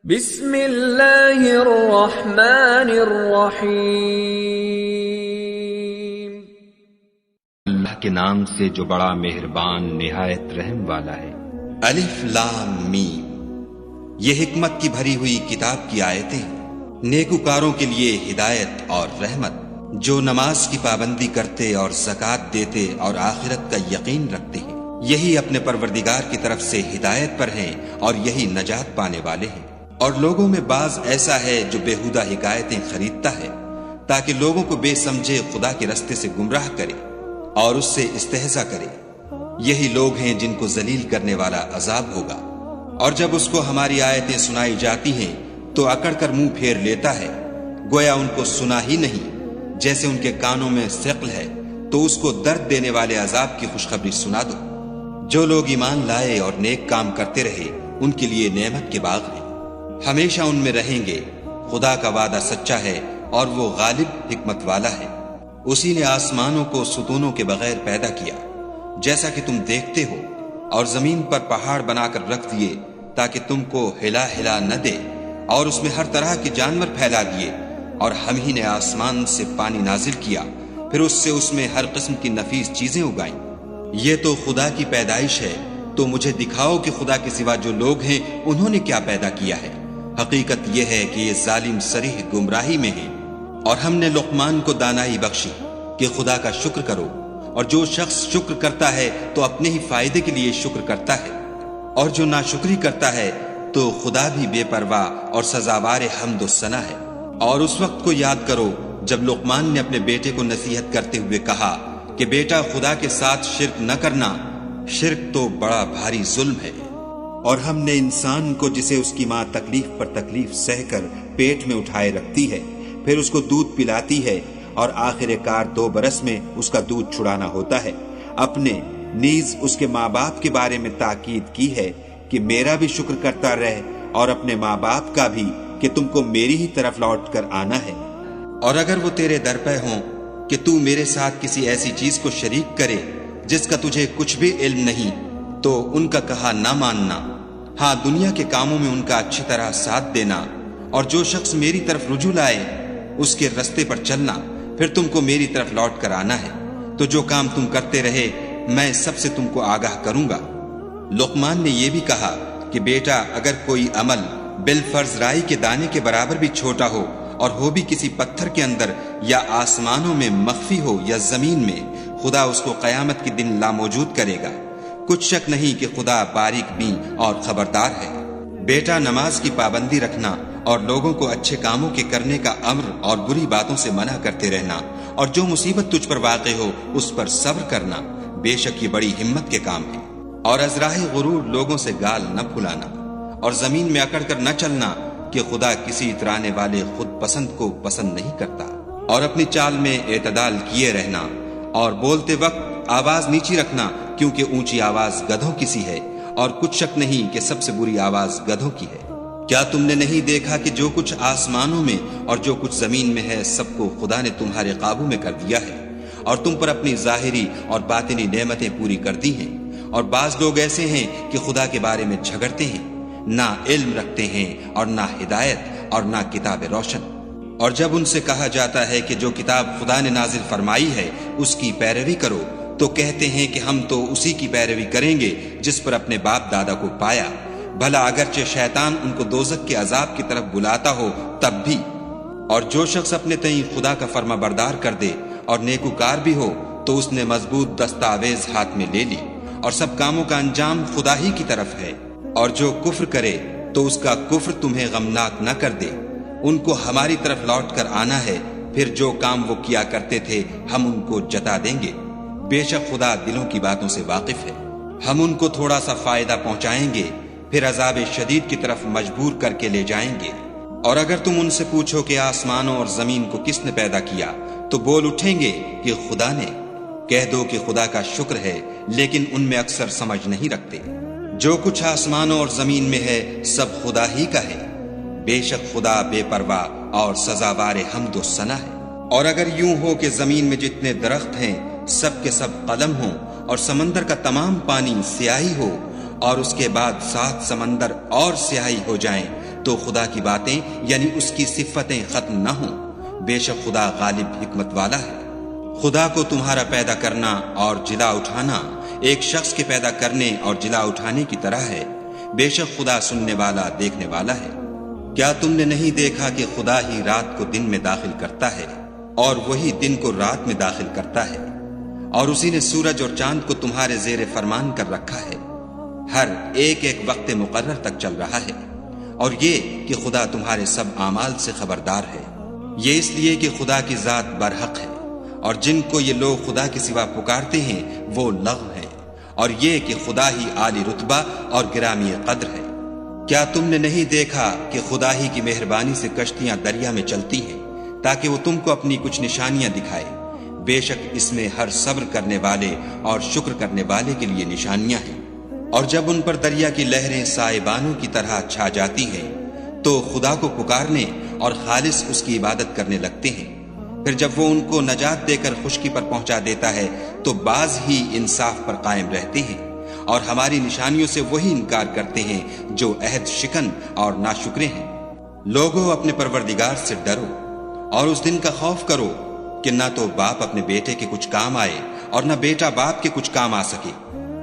بسم اللہ الرحمن الرحیم۔ اللہ کے نام سے جو بڑا مہربان نہایت رحم والا ہے۔ الف لام میم، یہ حکمت کی بھری ہوئی کتاب کی آیتیں، نیکوکاروں کے لیے ہدایت اور رحمت، جو نماز کی پابندی کرتے اور زکوٰۃ دیتے اور آخرت کا یقین رکھتے ہیں، یہی اپنے پروردگار کی طرف سے ہدایت پر ہیں اور یہی نجات پانے والے ہیں۔ اور لوگوں میں بعض ایسا ہے جو بیہودہ حکایتیں خریدتا ہے تاکہ لوگوں کو بے سمجھے خدا کے رستے سے گمراہ کرے اور اس سے استہزاء کرے، یہی لوگ ہیں جن کو ذلیل کرنے والا عذاب ہوگا۔ اور جب اس کو ہماری آیتیں سنائی جاتی ہیں تو اکڑ کر منہ پھیر لیتا ہے، گویا ان کو سنا ہی نہیں، جیسے ان کے کانوں میں ثقل ہے، تو اس کو درد دینے والے عذاب کی خوشخبری سنا دو۔ جو لوگ ایمان لائے اور نیک کام کرتے رہے، ان کے لیے نعمت کے باغ ہیں، ہمیشہ ان میں رہیں گے۔ خدا کا وعدہ سچا ہے اور وہ غالب حکمت والا ہے۔ اسی نے آسمانوں کو ستونوں کے بغیر پیدا کیا، جیسا کہ تم دیکھتے ہو، اور زمین پر پہاڑ بنا کر رکھ دیے تاکہ تم کو ہلا ہلا نہ دے، اور اس میں ہر طرح کے جانور پھیلا دیے۔ اور ہم ہی نے آسمان سے پانی نازل کیا، پھر اس میں ہر قسم کی نفیس چیزیں اگائیں۔ یہ تو خدا کی پیدائش ہے، تو مجھے دکھاؤ کہ خدا کے سوا جو لوگ ہیں انہوں نے کیا پیدا کیا ہے۔ حقیقت یہ ہے کہ یہ ظالم صریح گمراہی میں ہیں۔ اور ہم نے لقمان کو دانائی بخشی کہ خدا کا شکر کرو، اور جو شخص شکر کرتا ہے تو اپنے ہی فائدے کے لیے شکر کرتا ہے، اور جو ناشکری کرتا ہے تو خدا بھی بے پرواہ اور سزاوار حمد و ثنا ہے۔ اور اس وقت کو یاد کرو جب لقمان نے اپنے بیٹے کو نصیحت کرتے ہوئے کہا کہ بیٹا، خدا کے ساتھ شرک نہ کرنا، شرک تو بڑا بھاری ظلم ہے۔ اور ہم نے انسان کو، جسے اس کی ماں تکلیف پر تکلیف سہ کر پیٹ میں اٹھائے رکھتی ہے، پھر اس کو دودھ پلاتی ہے، اور آخر کار 2 برس میں اس کا دودھ چھڑانا ہوتا ہے، اپنے نیز اس کے ماں باپ کے بارے میں تاکید کی ہے کہ میرا بھی شکر کرتا رہ، اور اپنے ماں باپ کا بھی، کہ تم کو میری ہی طرف لوٹ کر آنا ہے۔ اور اگر وہ تیرے در پہ ہوں کہ تو میرے ساتھ کسی ایسی چیز کو شریک کرے جس کا تجھے کچھ بھی علم نہیں، تو ان کا کہا نہ ماننا، ہاں دنیا کے کاموں میں ان کا اچھی طرح ساتھ دینا، اور جو شخص میری طرف رجوع لائے اس کے رستے پر چلنا، پھر تم کو میری طرف لوٹ کر آنا ہے، تو جو کام تم کرتے رہے میں سب سے تم کو آگاہ کروں گا۔ لقمان نے یہ بھی کہا کہ بیٹا، اگر کوئی عمل بالفرض رائی کے دانے کے برابر بھی چھوٹا ہو، اور ہو بھی کسی پتھر کے اندر یا آسمانوں میں مخفی ہو یا زمین میں، خدا اس کو قیامت کے دن لاموجود کرے گا۔ کچھ شک نہیں کہ خدا باریک بین اور خبردار ہے۔ بیٹا، نماز کی پابندی رکھنا، اور لوگوں کو اچھے کاموں کے کرنے کا امر اور بری باتوں سے منع کرتے رہنا، اور جو مصیبت تجھ پر واقع ہو اس پر صبر کرنا، بے شک یہ بڑی ہمت کے کام ہے۔ اور ازراہ غرور لوگوں سے گال نہ پھلانا، اور زمین میں اکڑ کر نہ چلنا، کہ خدا کسی اترانے والے خود پسند کو پسند نہیں کرتا۔ اور اپنی چال میں اعتدال کیے رہنا، اور بولتے وقت آواز نیچی رکھنا، کیونکہ اونچی آواز گدھوں کی سی ہے، اور کچھ شک نہیں کہ سب سے بری آواز گدھوں کی ہے۔ کیا تم نے نہیں دیکھا کہ جو کچھ آسمانوں میں اور جو کچھ زمین میں ہے، سب کو خدا نے تمہارے قابو میں کر دیا ہے، اور تم پر اپنی ظاہری اور باطنی نعمتیں پوری کر دی ہیں۔ اور بعض لوگ ایسے ہیں کہ خدا کے بارے میں جھگڑتے ہیں، نہ علم رکھتے ہیں اور نہ ہدایت اور نہ کتاب روشن۔ اور جب ان سے کہا جاتا ہے کہ جو کتاب خدا نے نازل فرمائی ہے اس کی پیروی کرو، تو کہتے ہیں کہ ہم تو اسی کی پیروی کریں گے جس پر اپنے باپ دادا کو پایا، بھلا اگرچہ شیطان ان کو دوزخ کے عذاب کی طرف بلاتا ہو تب بھی۔ اور جو شخص اپنے تئیں خدا کا فرما بردار کر دے اور نیکوکار بھی ہو، تو اس نے مضبوط دستاویز ہاتھ میں لے لی، اور سب کاموں کا انجام خدا ہی کی طرف ہے۔ اور جو کفر کرے تو اس کا کفر تمہیں غمناک نہ کر دے، ان کو ہماری طرف لوٹ کر آنا ہے، پھر جو کام وہ کیا کرتے تھے ہم ان کو جتا دیں گے۔ بے شک خدا دلوں کی باتوں سے واقف ہے۔ ہم ان کو تھوڑا سا فائدہ پہنچائیں گے، پھر عذاب شدید کی طرف مجبور کر کے لے جائیں گے۔ اور اگر تم ان سے پوچھو کہ آسمانوں اور زمین کو کس نے پیدا کیا، تو بول اٹھیں گے کہ خدا نے۔ کہہ دو کہ خدا کا شکر ہے، لیکن ان میں اکثر سمجھ نہیں رکھتے۔ جو کچھ آسمانوں اور زمین میں ہے سب خدا ہی کا ہے، بے شک خدا بے پرواہ اور سزاوار حمد و ثنا ہے۔ اور اگر یوں ہو کہ زمین میں جتنے درخت ہیں سب کے سب قلم ہوں، اور سمندر کا تمام پانی سیاہی ہو، اور اس کے بعد 7 سمندر اور سیاہی ہو جائیں، تو خدا کی باتیں یعنی اس کی صفتیں ختم نہ ہوں۔ بے شک خدا غالب حکمت والا ہے۔ خدا کو تمہارا پیدا کرنا اور جلا اٹھانا ایک شخص کے پیدا کرنے اور جلا اٹھانے کی طرح ہے۔ بے شک خدا سننے والا دیکھنے والا ہے۔ کیا تم نے نہیں دیکھا کہ خدا ہی رات کو دن میں داخل کرتا ہے اور وہی دن کو رات میں داخل کرتا ہے، اور اسی نے سورج اور چاند کو تمہارے زیر فرمان کر رکھا ہے، ہر ایک ایک وقت مقرر تک چل رہا ہے، اور یہ کہ خدا تمہارے سب اعمال سے خبردار ہے۔ یہ اس لیے کہ خدا کی ذات برحق ہے، اور جن کو یہ لوگ خدا کے سوا پکارتے ہیں وہ لغو ہے، اور یہ کہ خدا ہی عالی رتبہ اور گرامی قدر ہے۔ کیا تم نے نہیں دیکھا کہ خدا ہی کی مہربانی سے کشتیاں دریا میں چلتی ہیں تاکہ وہ تم کو اپنی کچھ نشانیاں دکھائے؟ بے شک اس میں ہر صبر کرنے والے اور شکر کرنے والے کے لیے نشانیاں ہیں۔ اور جب ان پر دریا کی لہریں سائبانوں کی طرح چھا جاتی ہیں تو خدا کو پکارنے اور خالص اس کی عبادت کرنے لگتے ہیں۔ پھر جب وہ ان کو نجات دے کر خشکی پر پہنچا دیتا ہے تو بعض ہی انصاف پر قائم رہتے ہیں، اور ہماری نشانیوں سے وہی انکار کرتے ہیں جو عہد شکن اور ناشکرے ہیں۔ لوگوں اپنے پروردگار سے ڈرو اور اس دن کا خوف کرو کہ نہ تو باپ اپنے بیٹے کے کچھ کام آئے اور نہ بیٹا باپ کے کچھ کام آ سکے۔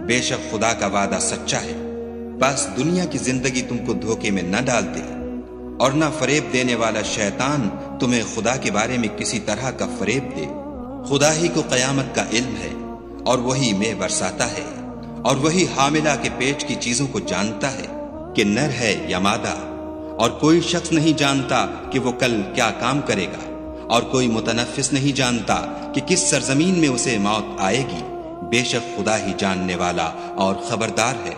بے شک خدا کا وعدہ سچا ہے۔ بس دنیا کی زندگی تم کو دھوکے میں نہ ڈال دے، اور نہ فریب دینے والا شیطان تمہیں خدا کے بارے میں کسی طرح کا فریب دے۔ خدا ہی کو قیامت کا علم ہے، اور وہی مے برساتا ہے، اور وہی حاملہ کے پیٹ کی چیزوں کو جانتا ہے کہ نر ہے یا مادہ، اور کوئی شخص نہیں جانتا کہ وہ کل کیا کام کرے گا، اور کوئی متنفس نہیں جانتا کہ کس سرزمین میں اسے موت آئے گی۔ بے شک خدا ہی جاننے والا اور خبردار ہے۔